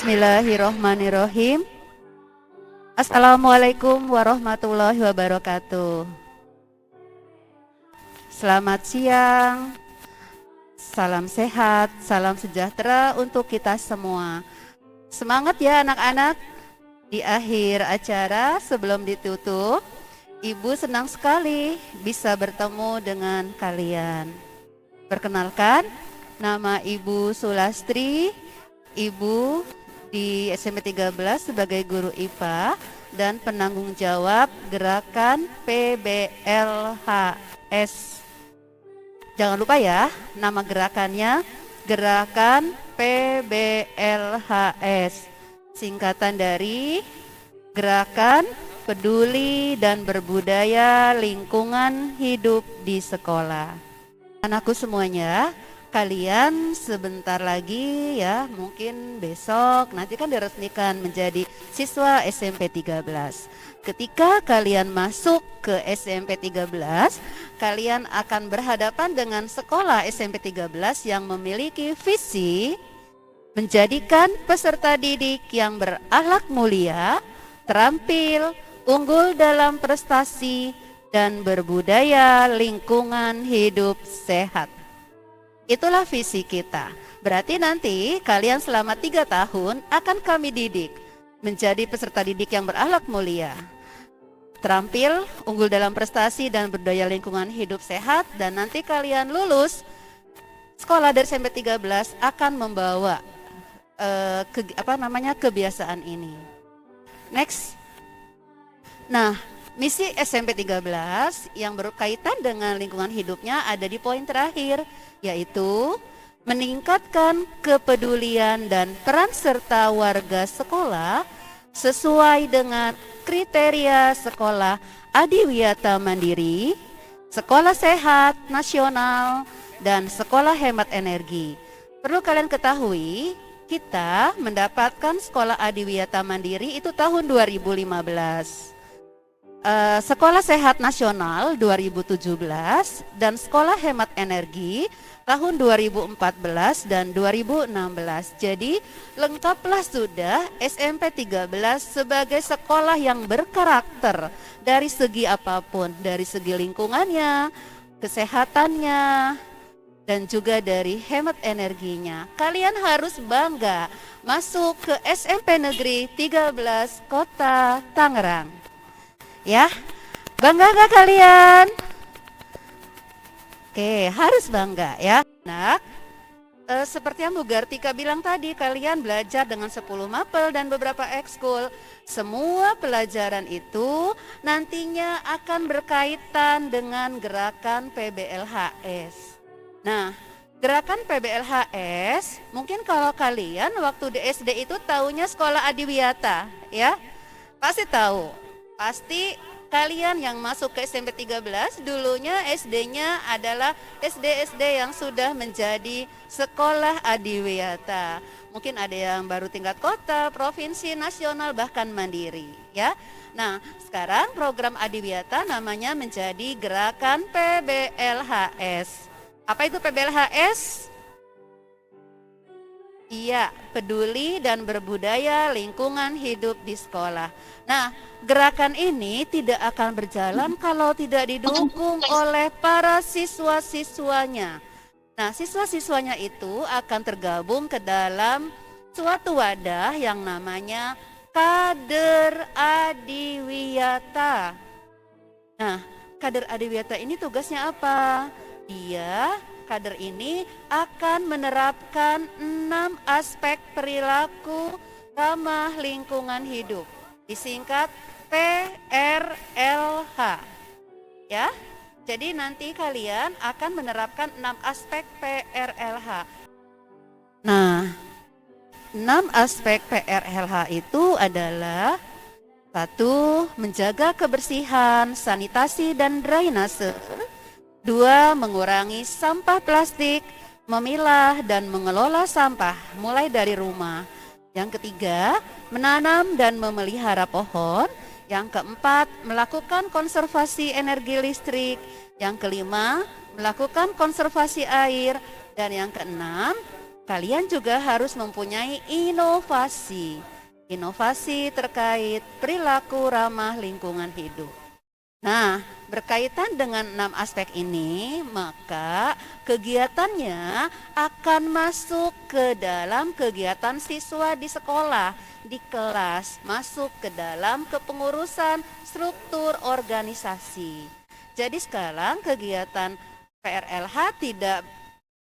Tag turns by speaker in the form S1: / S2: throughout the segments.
S1: Bismillahirrohmanirrohim. Assalamualaikum warahmatullahi wabarakatuh. Selamat siang, salam sehat, salam sejahtera untuk kita semua. Semangat ya anak-anak. Di akhir acara sebelum ditutup, Ibu senang sekali bisa bertemu dengan kalian. Perkenalkan, nama Ibu Sulastri, Ibu di SMP 13 sebagai guru IPA dan penanggung jawab gerakan PBLHS. Jangan lupa ya, nama gerakannya Gerakan PBLHS, singkatan dari Gerakan Peduli dan Berbudaya Lingkungan Hidup di Sekolah. Anakku semuanya, kalian sebentar lagi ya, mungkin besok nanti kan diresmikan menjadi siswa SMP 13. Ketika kalian masuk ke SMP 13, kalian akan berhadapan dengan sekolah SMP 13 yang memiliki visi menjadikan peserta didik yang berakhlak mulia, terampil, unggul dalam prestasi, dan berbudaya lingkungan hidup sehat. Itulah visi kita. Berarti nanti kalian selama 3 tahun akan kami didik menjadi peserta didik yang berakhlak mulia, terampil, unggul dalam prestasi dan berdaya lingkungan hidup sehat. Dan nanti kalian lulus sekolah dari SMP 13 akan membawa kebiasaan ini. Next. Nah, misi SMP 13 yang berkaitan dengan lingkungan hidupnya ada di poin terakhir, yaitu meningkatkan kepedulian dan peran serta warga sekolah sesuai dengan kriteria sekolah adiwiyata mandiri, sekolah sehat nasional, dan sekolah hemat energi. Perlu kalian ketahui, kita mendapatkan sekolah adiwiyata mandiri itu tahun 2015. Sekolah Sehat Nasional 2017 dan Sekolah Hemat Energi tahun 2014 dan 2016. Jadi lengkaplah sudah SMP 13 sebagai sekolah yang berkarakter dari segi apapun, dari segi lingkungannya, kesehatannya, dan juga dari hemat energinya. Kalian harus bangga masuk ke SMP Negeri 13 Kota Tangerang. Ya, bangga gak kalian? Oke, harus bangga ya. Nah, seperti yang Bu Gartika bilang tadi, kalian belajar dengan 10 mapel dan beberapa ekskul. Semua pelajaran itu nantinya akan berkaitan dengan gerakan PBLHS. Nah, gerakan PBLHS, mungkin kalau kalian waktu di SD itu taunya sekolah adiwiyata, ya? Pasti tahu. Pasti kalian yang masuk ke SMP 13 dulunya SD-nya adalah SD-SD yang sudah menjadi sekolah adiwiyata. Mungkin ada yang baru tingkat kota, provinsi, nasional, bahkan mandiri, ya. Nah, sekarang program adiwiyata namanya menjadi Gerakan PBLHS. Apa itu PBLHS? Iya, peduli dan berbudaya lingkungan hidup di sekolah. Nah, gerakan ini tidak akan berjalan kalau tidak didukung oleh para siswa-siswanya. Nah, siswa-siswanya itu akan tergabung ke dalam suatu wadah yang namanya Kader Adiwiyata. Nah, Kader Adiwiyata ini tugasnya apa? Kader ini akan menerapkan 6 aspek perilaku ramah lingkungan hidup, disingkat PRLH. Ya, jadi nanti kalian akan menerapkan 6 aspek PRLH. Nah, 6 aspek PRLH itu adalah: 1. Menjaga kebersihan, sanitasi dan drainase. 2. Mengurangi sampah plastik, memilah dan mengelola sampah mulai dari rumah. Yang ketiga, menanam dan memelihara pohon. Yang keempat, melakukan konservasi energi listrik. Yang kelima, melakukan konservasi air. Dan yang keenam, kalian juga harus mempunyai inovasi. Inovasi terkait perilaku ramah lingkungan hidup. Nah, berkaitan dengan 6 aspek ini, maka kegiatannya akan masuk ke dalam kegiatan siswa di sekolah, di kelas, masuk ke dalam kepengurusan struktur organisasi. Jadi sekarang kegiatan PRLH tidak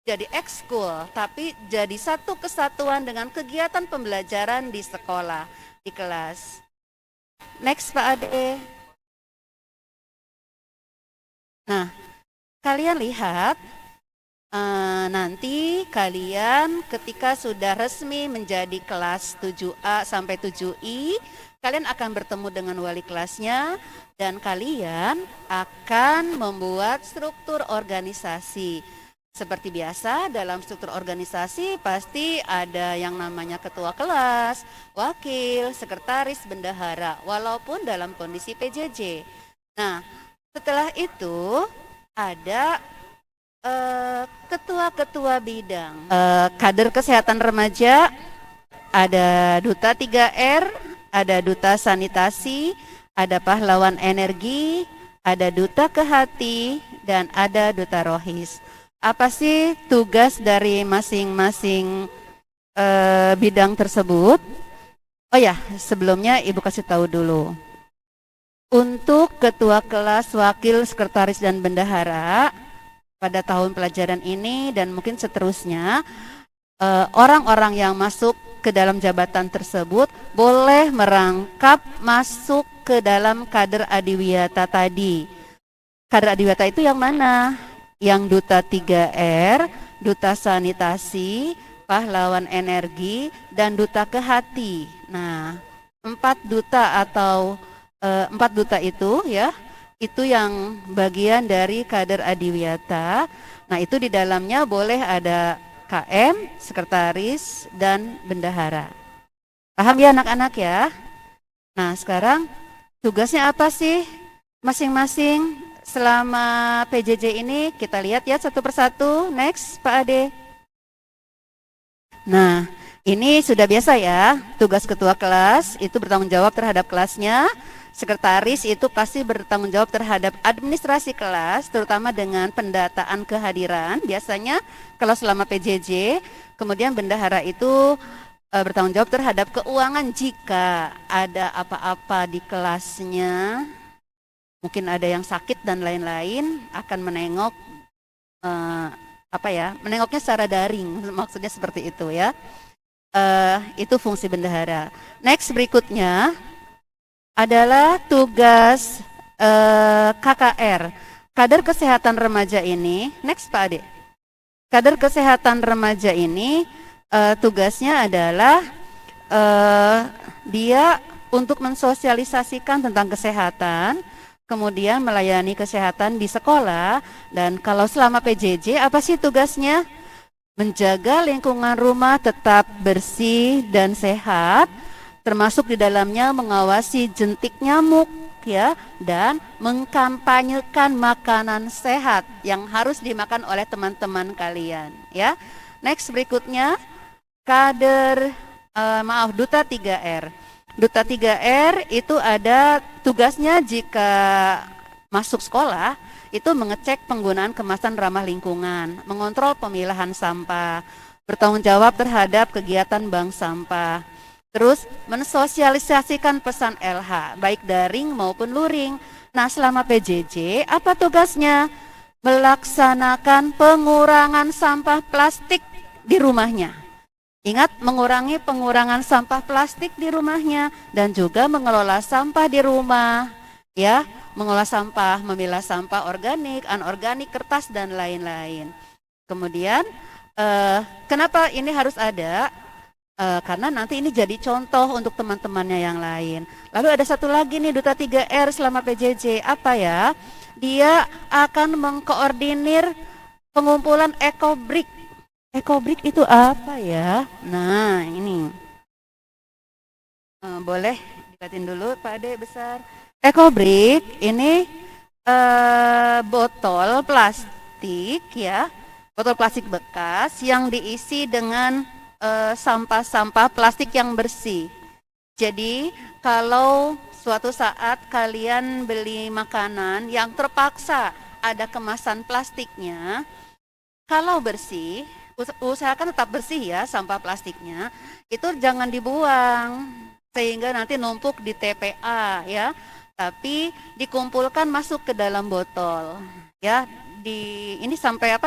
S1: jadi ekskul, tapi jadi satu kesatuan dengan kegiatan pembelajaran di sekolah, di kelas. Next Pak Ade. Nah, kalian lihat nanti kalian ketika sudah resmi menjadi kelas 7A sampai 7I, kalian akan bertemu dengan wali kelasnya dan kalian akan membuat struktur organisasi. Seperti biasa dalam struktur organisasi pasti ada yang namanya ketua kelas, wakil, sekretaris, bendahara, walaupun dalam kondisi PJJ. Nah, setelah itu ada ketua-ketua bidang, kader kesehatan remaja, ada duta 3R, ada duta sanitasi, ada pahlawan energi, ada duta kehati, dan ada duta rohis. Apa sih tugas dari masing-masing bidang tersebut? Oh ya, sebelumnya Ibu kasih tahu dulu. Untuk ketua kelas, wakil, sekretaris, dan bendahara pada tahun pelajaran ini dan mungkin seterusnya, orang-orang yang masuk ke dalam jabatan tersebut boleh merangkap masuk ke dalam kader adiwiyata tadi. Kader adiwiyata itu yang mana? Yang duta 3R, duta sanitasi, pahlawan energi, dan duta kehati. Nah, 4 duta atau 4 duta itu ya, itu yang bagian dari kader adiwiyata. Nah, itu di dalamnya boleh ada KM, sekretaris, dan bendahara. Paham ya anak-anak ya? Nah, sekarang tugasnya apa sih masing-masing selama PJJ ini? Kita lihat ya satu persatu. Next, Pak Ade. Nah, ini sudah biasa ya, tugas ketua kelas itu bertanggung jawab terhadap kelasnya. Sekretaris itu pasti bertanggung jawab terhadap administrasi kelas, terutama dengan pendataan kehadiran, biasanya kalau selama PJJ. Kemudian bendahara itu bertanggung jawab terhadap keuangan jika ada apa-apa di kelasnya, mungkin ada yang sakit dan lain-lain, akan menengok menengoknya secara daring, maksudnya seperti itu ya. Itu fungsi bendahara. Next berikutnya adalah tugas KKR, kader kesehatan remaja ini. Next Pak Ade. Kader kesehatan remaja ini tugasnya adalah dia untuk mensosialisasikan tentang kesehatan, kemudian melayani kesehatan di sekolah. Dan kalau selama PJJ apa sih tugasnya? Menjaga lingkungan rumah tetap bersih dan sehat, termasuk di dalamnya mengawasi jentik nyamuk ya, dan mengkampanyekan makanan sehat yang harus dimakan oleh teman-teman kalian ya. Next berikutnya kader duta 3R. Duta 3R itu ada tugasnya jika masuk sekolah itu mengecek penggunaan kemasan ramah lingkungan, mengontrol pemilahan sampah, bertanggung jawab terhadap kegiatan bank sampah. Terus mensosialisasikan pesan LH, baik daring maupun luring. Nah, selama PJJ, apa tugasnya? Melaksanakan pengurangan sampah plastik di rumahnya. Ingat, mengurangi pengurangan sampah plastik di rumahnya dan juga mengelola sampah di rumah. Ya, mengolah sampah, memilah sampah organik, anorganik, kertas, dan lain-lain. Kemudian, kenapa ini harus ada? Karena nanti ini jadi contoh untuk teman-temannya yang lain. Lalu ada satu lagi nih duta 3R selama PJJ, apa ya? Dia akan mengkoordinir pengumpulan ekobrik. Ekobrik itu apa ya? Nah ini boleh dikatin dulu Pak Ade besar. Ekobrik ini botol plastik ya Botol plastik bekas yang diisi dengan sampah-sampah plastik yang bersih. Jadi kalau suatu saat kalian beli makanan yang terpaksa ada kemasan plastiknya, kalau bersih, usahakan tetap bersih ya sampah plastiknya, itu jangan dibuang sehingga nanti numpuk di TPA ya, tapi dikumpulkan masuk ke dalam botol ya, ini sampai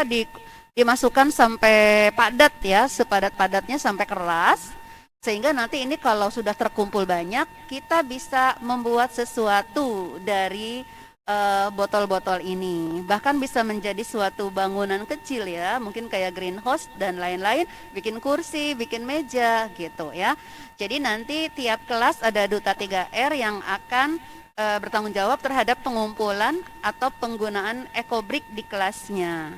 S1: dimasukkan sampai padat ya, sepadat-padatnya sampai keras, sehingga nanti ini kalau sudah terkumpul banyak, kita bisa membuat sesuatu dari botol-botol ini. Bahkan bisa menjadi suatu bangunan kecil ya, mungkin kayak greenhouse dan lain-lain, bikin kursi, bikin meja gitu ya. Jadi nanti tiap kelas ada duta 3R yang akan bertanggung jawab terhadap pengumpulan atau penggunaan ekobrik di kelasnya.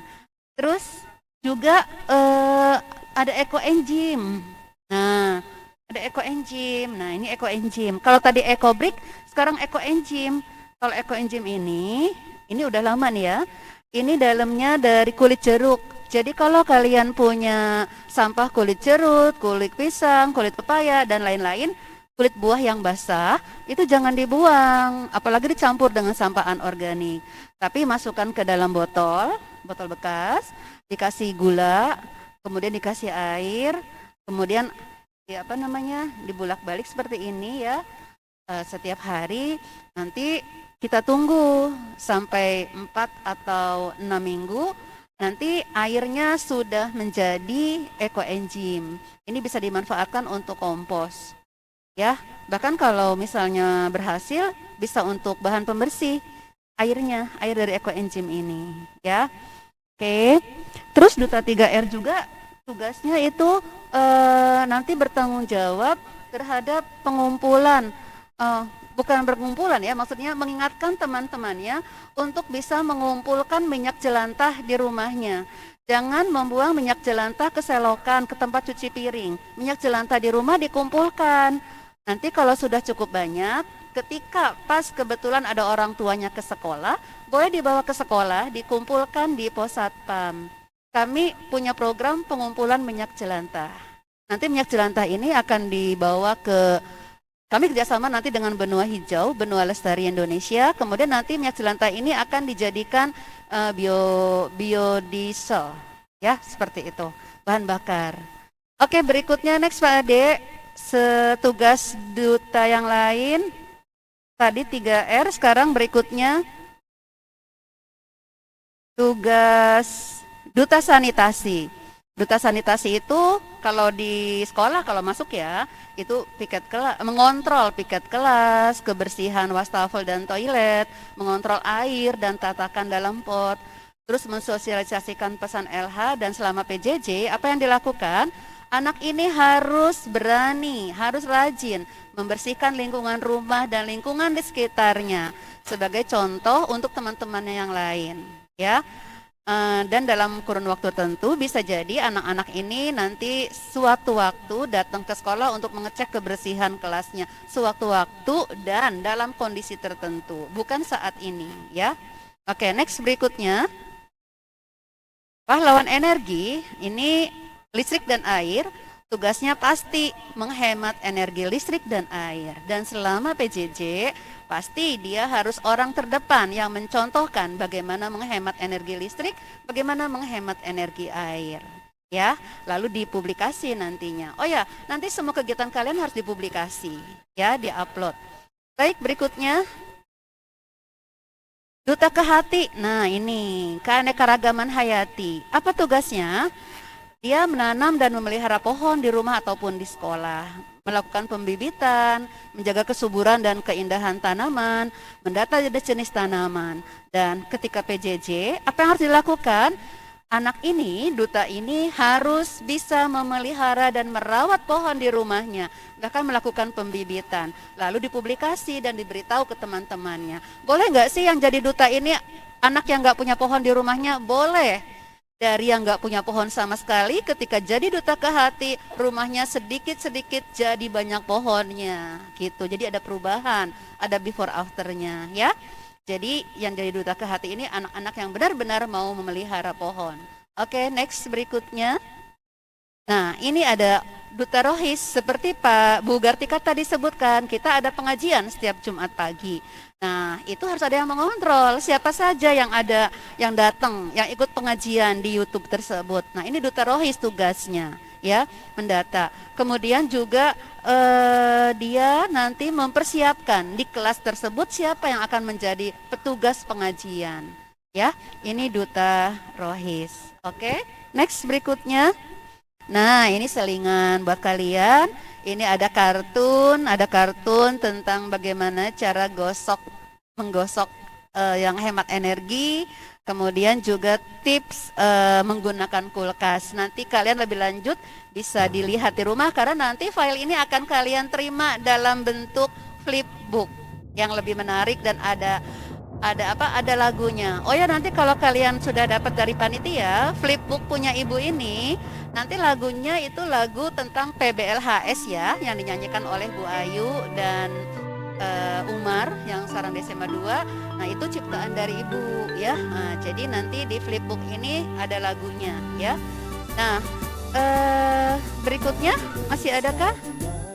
S1: Terus juga ada ekoenzim. Nah, ada ekoenzim. Nah, ini ekoenzim. Kalau tadi ekobrik, sekarang ekoenzim. Kalau ekoenzim ini udah lama nih ya. Ini dalamnya dari kulit jeruk. Jadi kalau kalian punya sampah kulit jeruk, kulit pisang, kulit pepaya dan lain-lain, kulit buah yang basah, itu jangan dibuang, apalagi dicampur dengan sampah anorganik. Tapi masukkan ke dalam botol bekas, dikasih gula, kemudian dikasih air, kemudian dibulak-balik seperti ini ya, setiap hari. Nanti kita tunggu sampai 4 atau 6 minggu, nanti airnya sudah menjadi ekoenzim. Ini bisa dimanfaatkan untuk kompos ya, bahkan kalau misalnya berhasil bisa untuk bahan pembersih air dari ekoenzim ini ya. Oke, terus duta 3R juga tugasnya itu nanti bertanggung jawab terhadap pengumpulan, bukan berkumpulan ya, maksudnya mengingatkan teman-temannya untuk bisa mengumpulkan minyak jelantah di rumahnya. Jangan membuang minyak jelantah ke selokan, ke tempat cuci piring. Minyak jelantah di rumah dikumpulkan. Nanti kalau sudah cukup banyak, ketika pas kebetulan ada orang tuanya ke sekolah, boleh dibawa ke sekolah, dikumpulkan di pos satpam. Kami punya program pengumpulan minyak jelantah. Nanti minyak jelantah ini akan dibawa kami kerjasama nanti dengan Benua Hijau, Benua Lestari Indonesia. Kemudian nanti minyak jelantah ini akan dijadikan biodiesel, ya seperti itu, bahan bakar. Oke, berikutnya next Pak Ade, setugas duta yang lain. Tadi 3R, sekarang berikutnya tugas duta sanitasi. Duta sanitasi itu kalau di sekolah, kalau masuk ya, itu piket kelas, mengontrol piket kelas, kebersihan wastafel dan toilet, mengontrol air dan tatakan dalam pot, terus mensosialisasikan pesan LH. Dan selama PJJ, apa yang dilakukan? Anak ini harus berani, harus rajin membersihkan lingkungan rumah dan lingkungan di sekitarnya sebagai contoh untuk teman-temannya yang lain ya. Dan dalam kurun waktu tertentu bisa jadi anak-anak ini nanti suatu waktu datang ke sekolah untuk mengecek kebersihan kelasnya sewaktu-waktu dan dalam kondisi tertentu, bukan saat ini ya. Oke, next berikutnya. Pahlawan energi ini listrik dan air. Tugasnya pasti menghemat energi listrik dan air. Dan selama PJJ, pasti dia harus orang terdepan yang mencontohkan bagaimana menghemat energi listrik, bagaimana menghemat energi air. Ya, lalu dipublikasi nantinya. Oh ya, nanti semua kegiatan kalian harus dipublikasi, ya, diupload. Baik, berikutnya. Duta ke hati. Nah, ini keanekaragaman hayati. Apa tugasnya? Dia menanam dan memelihara pohon di rumah ataupun di sekolah, melakukan pembibitan, menjaga kesuburan dan keindahan tanaman, mendata jenis tanaman. Dan ketika PJJ, apa yang harus dilakukan? Anak ini, duta ini harus bisa memelihara dan merawat pohon di rumahnya, bahkan melakukan pembibitan, lalu dipublikasi dan diberitahu ke teman-temannya. Boleh nggak sih yang jadi duta ini anak yang nggak punya pohon di rumahnya? Boleh. Dari yang nggak punya pohon sama sekali, ketika jadi duta ke hati, rumahnya sedikit-sedikit jadi banyak pohonnya, gitu. Jadi ada perubahan, ada before afternya, ya. Jadi yang jadi duta ke hati ini anak-anak yang benar-benar mau memelihara pohon. Oke, next berikutnya. Nah, ini ada Duta Rohis, seperti Pak Bu Gartika tadi sebutkan, kita ada pengajian setiap Jumat pagi. Nah, itu harus ada yang mengontrol siapa saja yang ada, yang datang, yang ikut pengajian di YouTube tersebut. Nah, ini Duta Rohis tugasnya, ya, mendata. Kemudian juga dia nanti mempersiapkan di kelas tersebut siapa yang akan menjadi petugas pengajian. Ya, ini Duta Rohis. Oke, next berikutnya. Nah, ini selingan buat kalian. Ini ada kartun tentang bagaimana cara menggosok yang hemat energi. Kemudian juga tips menggunakan kulkas. Nanti kalian lebih lanjut bisa dilihat di rumah karena nanti file ini akan kalian terima dalam bentuk flipbook yang lebih menarik dan ada lagunya. Oh ya, nanti kalau kalian sudah dapat dari panitia flipbook punya ibu ini, nanti lagunya itu lagu tentang PBLHS ya, yang dinyanyikan oleh Bu Ayu dan Umar yang Sarang SMA 2. Nah, itu ciptaan dari ibu ya. Nah, jadi nanti di flipbook ini ada lagunya ya. Nah, berikutnya masih adakah?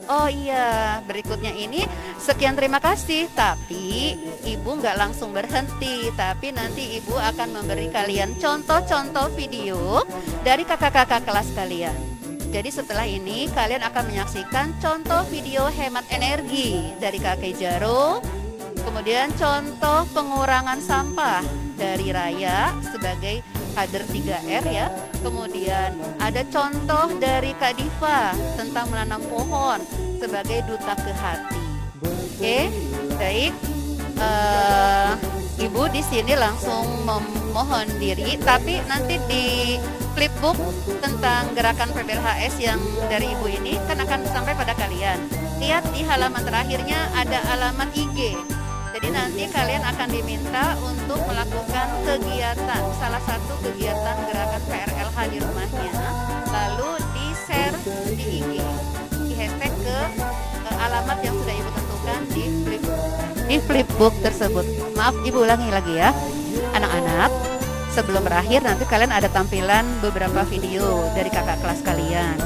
S1: Oh iya, berikutnya ini sekian terima kasih. Tapi Ibu nggak langsung berhenti, tapi nanti Ibu akan memberi kalian contoh-contoh video dari kakak-kakak kelas kalian. Jadi setelah ini kalian akan menyaksikan contoh video hemat energi dari Kakek Jaro, kemudian contoh pengurangan sampah dari Raya sebagai kader 3R ya. Kemudian ada contoh dari Kak Diva tentang menanam pohon sebagai duta ke hati. Oke, baik. Ibu di sini langsung memohon diri, tapi nanti di flipbook tentang gerakan PBLHS yang dari Ibu ini kan akan sampai pada kalian. Lihat di halaman terakhirnya ada alamat IG. Jadi nanti kalian akan diminta untuk melakukan kegiatan, salah satu kegiatan gerakan PRLH di rumahnya, lalu di-share di IG, di hashtag ke alamat yang sudah Ibu tentukan di flipbook tersebut. Maaf, Ibu ulangi lagi ya. Anak-anak, sebelum berakhir nanti kalian ada tampilan beberapa video dari kakak kelas kalian.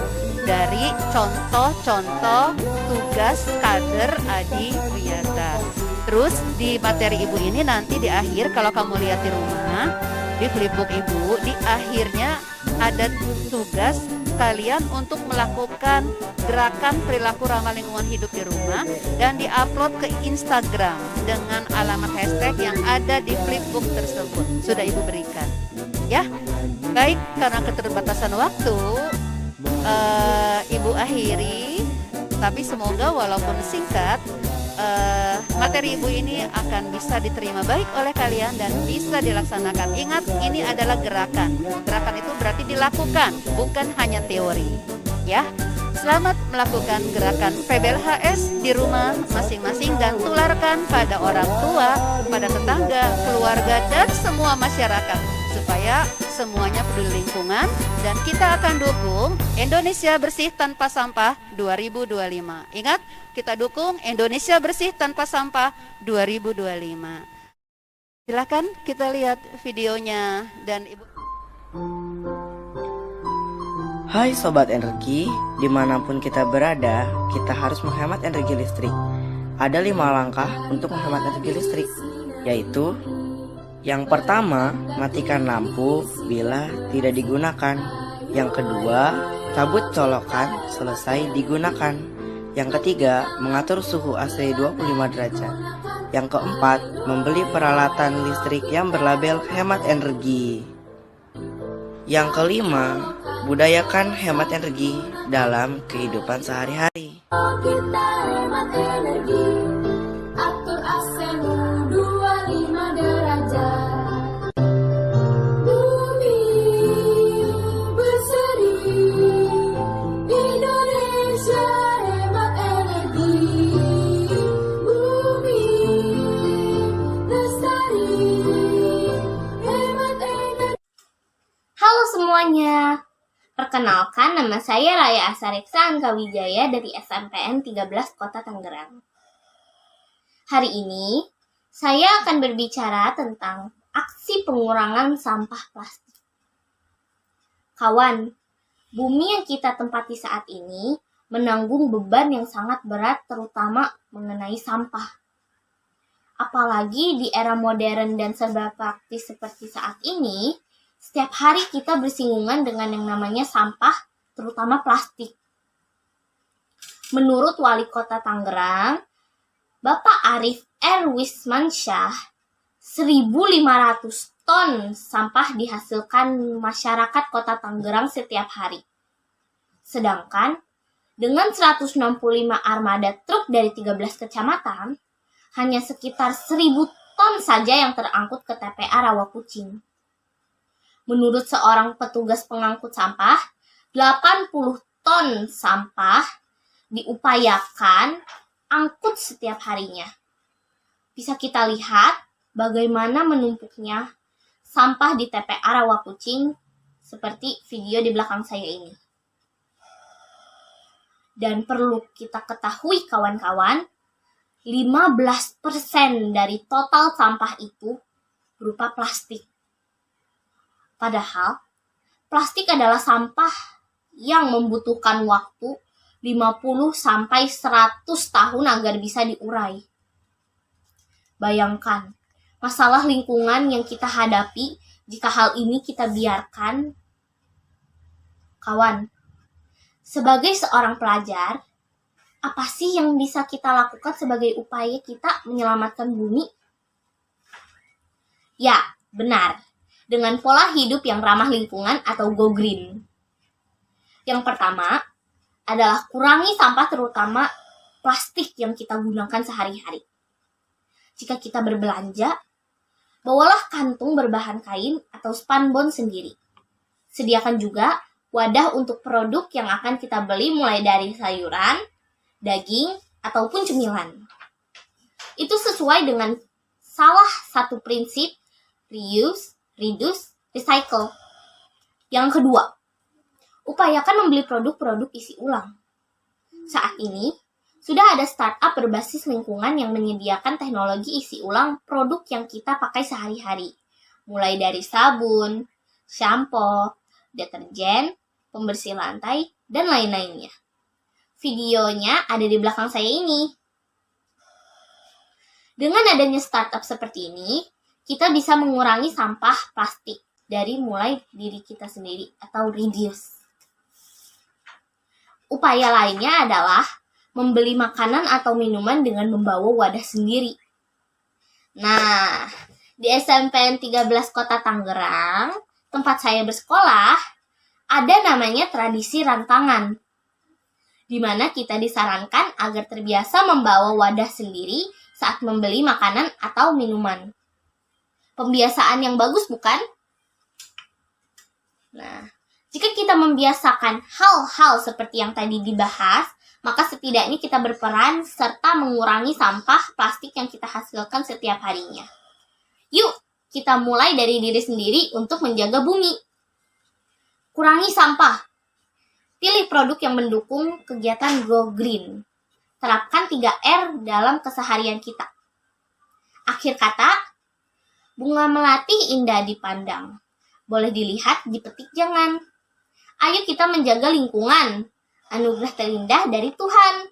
S1: Dari contoh-contoh tugas kader Adi Wiyata. Terus di materi Ibu ini nanti di akhir kalau kamu lihat di rumah, di flipbook Ibu, di akhirnya ada tugas kalian untuk melakukan gerakan perilaku ramah lingkungan hidup di rumah dan diupload ke Instagram dengan alamat hashtag yang ada di flipbook tersebut. Sudah Ibu berikan. Ya, baik, karena keterbatasan waktu, Ibu akhiri, tapi semoga walaupun singkat, materi Ibu ini akan bisa diterima baik oleh kalian dan bisa dilaksanakan. Ingat, ini adalah gerakan. Gerakan itu berarti dilakukan, bukan hanya teori. Ya, selamat melakukan gerakan PBLHS di rumah masing-masing dan tularkan pada orang tua, pada tetangga, keluarga, dan semua masyarakat supaya semuanya peduli lingkungan dan kita akan dukung Indonesia Bersih Tanpa Sampah 2025. Ingat, kita dukung Indonesia Bersih Tanpa Sampah 2025. Silakan kita lihat videonya dan Ibu.
S2: Hai Sobat Energi, dimanapun kita berada, kita harus menghemat energi listrik. Ada 5 langkah untuk menghemat energi listrik, yaitu yang pertama, matikan lampu bila tidak digunakan. Yang kedua, cabut colokan selesai digunakan. Yang ketiga, mengatur suhu AC 25 derajat. Yang keempat, membeli peralatan listrik yang berlabel hemat energi. Yang kelima, budayakan hemat energi dalam kehidupan sehari-hari.
S3: Kita hemat energi, atur AC-mu 25 derajat. Bumi berseri, Indonesia hemat energi. Bumi lestari, hemat energi.
S4: Halo semuanya, perkenalkan nama saya Raya Asariksa Angkawijaya dari SMPN 13 Kota Tangerang. Hari ini, saya akan berbicara tentang aksi pengurangan sampah plastik. Kawan, bumi yang kita tempati saat ini menanggung beban yang sangat berat terutama mengenai sampah. Apalagi di era modern dan serba praktis seperti saat ini, setiap hari kita bersinggungan dengan yang namanya sampah, terutama plastik. Menurut Wali Kota Tangerang, Bapak Arief R. Wismansyah, 1.500 ton sampah dihasilkan masyarakat Kota Tangerang setiap hari. Sedangkan, dengan 165 armada truk dari 13 kecamatan, hanya sekitar 1.000 ton saja yang terangkut ke TPA Rawakucing. Menurut seorang petugas pengangkut sampah, 80 ton sampah diupayakan angkut setiap harinya. Bisa kita lihat bagaimana menumpuknya sampah di TPA Rawakucing seperti video di belakang saya ini. Dan perlu kita ketahui kawan-kawan, 15% dari total sampah itu berupa plastik. Padahal, plastik adalah sampah yang membutuhkan waktu 50-100 tahun agar bisa diurai. Bayangkan, masalah lingkungan yang kita hadapi jika hal ini kita biarkan. Kawan, sebagai seorang pelajar, apa sih yang bisa kita lakukan sebagai upaya kita menyelamatkan bumi? Ya, benar. Dengan pola hidup yang ramah lingkungan atau go green. Yang pertama adalah kurangi sampah terutama plastik yang kita gunakan sehari-hari. Jika kita berbelanja, bawalah kantung berbahan kain atau spandbon sendiri. Sediakan juga wadah untuk produk yang akan kita beli mulai dari sayuran, daging, ataupun cemilan. Itu sesuai dengan salah satu prinsip reuse, reduce, recycle. Yang kedua, upayakan membeli produk-produk isi ulang. Saat ini, sudah ada startup berbasis lingkungan yang menyediakan teknologi isi ulang produk yang kita pakai sehari-hari. Mulai dari sabun, shampoo, deterjen, pembersih lantai, dan lain-lainnya. Videonya ada di belakang saya ini. Dengan adanya startup seperti ini, kita bisa mengurangi sampah plastik dari mulai diri kita sendiri atau reduce. Upaya lainnya adalah membeli makanan atau minuman dengan membawa wadah sendiri. Nah, di SMPN 13 Kota Tangerang, tempat saya bersekolah, ada namanya tradisi rantangan, di mana kita disarankan agar terbiasa membawa wadah sendiri saat membeli makanan atau minuman. Pembiasaan yang bagus, bukan? Nah, jika kita membiasakan hal-hal seperti yang tadi dibahas, maka setidaknya kita berperan serta mengurangi sampah plastik yang kita hasilkan setiap harinya. Yuk, kita mulai dari diri sendiri untuk menjaga bumi. Kurangi sampah. Pilih produk yang mendukung kegiatan Go Green. Terapkan 3R dalam keseharian kita. Akhir kata, bunga melati indah dipandang. Boleh dilihat, dipetik jangan. Ayo kita menjaga lingkungan. Anugerah terindah dari Tuhan.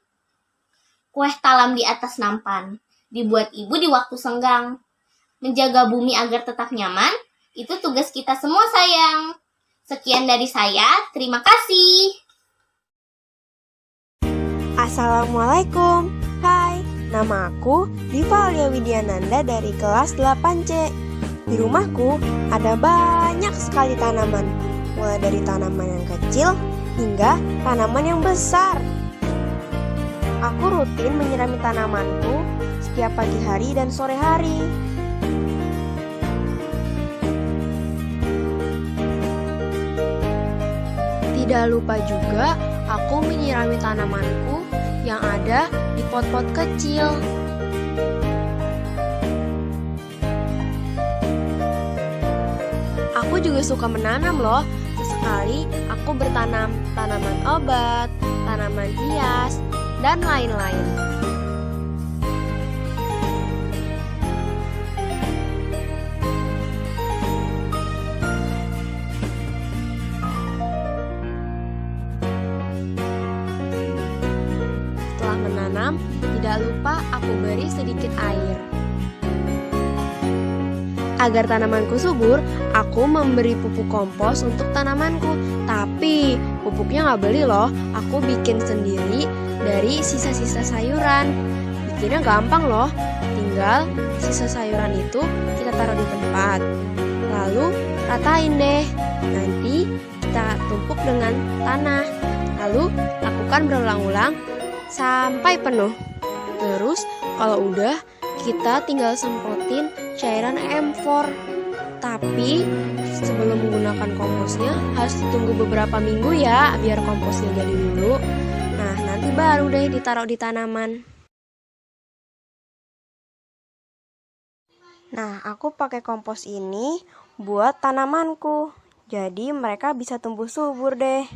S4: Kue talam di atas nampan. Dibuat ibu di waktu senggang. Menjaga bumi agar tetap nyaman, itu tugas kita semua sayang. Sekian dari saya, terima kasih.
S5: Assalamualaikum. Hai, nama aku Diva Alia Widyananda dari kelas 8C. Di rumahku ada banyak sekali tanaman, mulai dari tanaman yang kecil hingga tanaman yang besar. Aku rutin menyirami tanamanku setiap pagi hari dan sore hari. Tidak lupa juga aku menyirami tanamanku yang ada di pot-pot kecil. Aku juga suka menanam loh. Sesekali aku bertanam tanaman obat, tanaman hias, dan lain-lain. menyiram, tidak lupa aku beri sedikit air. Agar tanamanku subur, aku memberi pupuk kompos untuk tanamanku. Tapi pupuknya nggak beli loh, aku bikin sendiri dari sisa-sisa sayuran. Bikinnya gampang loh, tinggal sisa sayuran itu kita taruh di tempat. Lalu ratain deh, nanti kita tumpuk dengan tanah. Lalu lakukan berulang-ulang sampai penuh. Terus kalau udah, kita tinggal semprotin cairan M4. Tapi sebelum menggunakan komposnya harus ditunggu beberapa minggu ya, biar komposnya jadi dulu. Nah, nanti baru deh ditaruh di tanaman. Nah, aku pakai kompos ini buat tanamanku. Jadi mereka bisa tumbuh subur deh.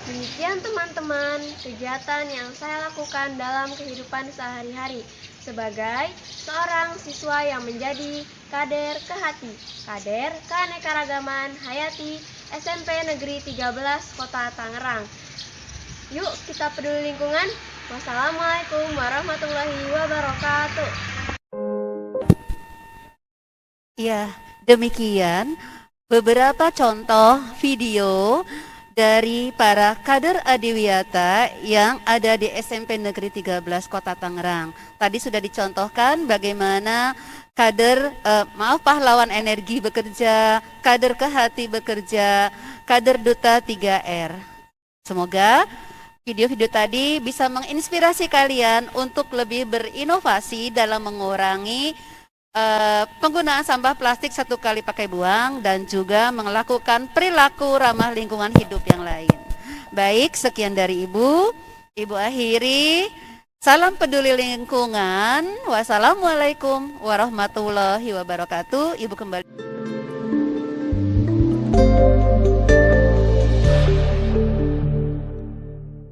S5: Demikian teman-teman, kegiatan yang saya lakukan dalam kehidupan sehari-hari sebagai seorang siswa yang menjadi kader Kehati, kader Keanekaragaman Hayati SMP Negeri 13 Kota Tangerang. Yuk kita peduli lingkungan. Wassalamualaikum warahmatullahi wabarakatuh.
S1: Ya, demikian beberapa contoh video dari para kader adiwiyata yang ada di SMP Negeri 13 Kota Tangerang. Tadi sudah dicontohkan bagaimana kader pahlawan energi bekerja, kader Kehati bekerja, kader duta 3R. Semoga video-video tadi bisa menginspirasi kalian untuk lebih berinovasi dalam mengurangi penggunaan sampah plastik satu kali pakai buang dan juga melakukan perilaku ramah lingkungan hidup yang lain. Baik, sekian dari Ibu. Ibu akhiri. Salam peduli lingkungan. Wassalamualaikum warahmatullahi wabarakatuh. Ibu kembali.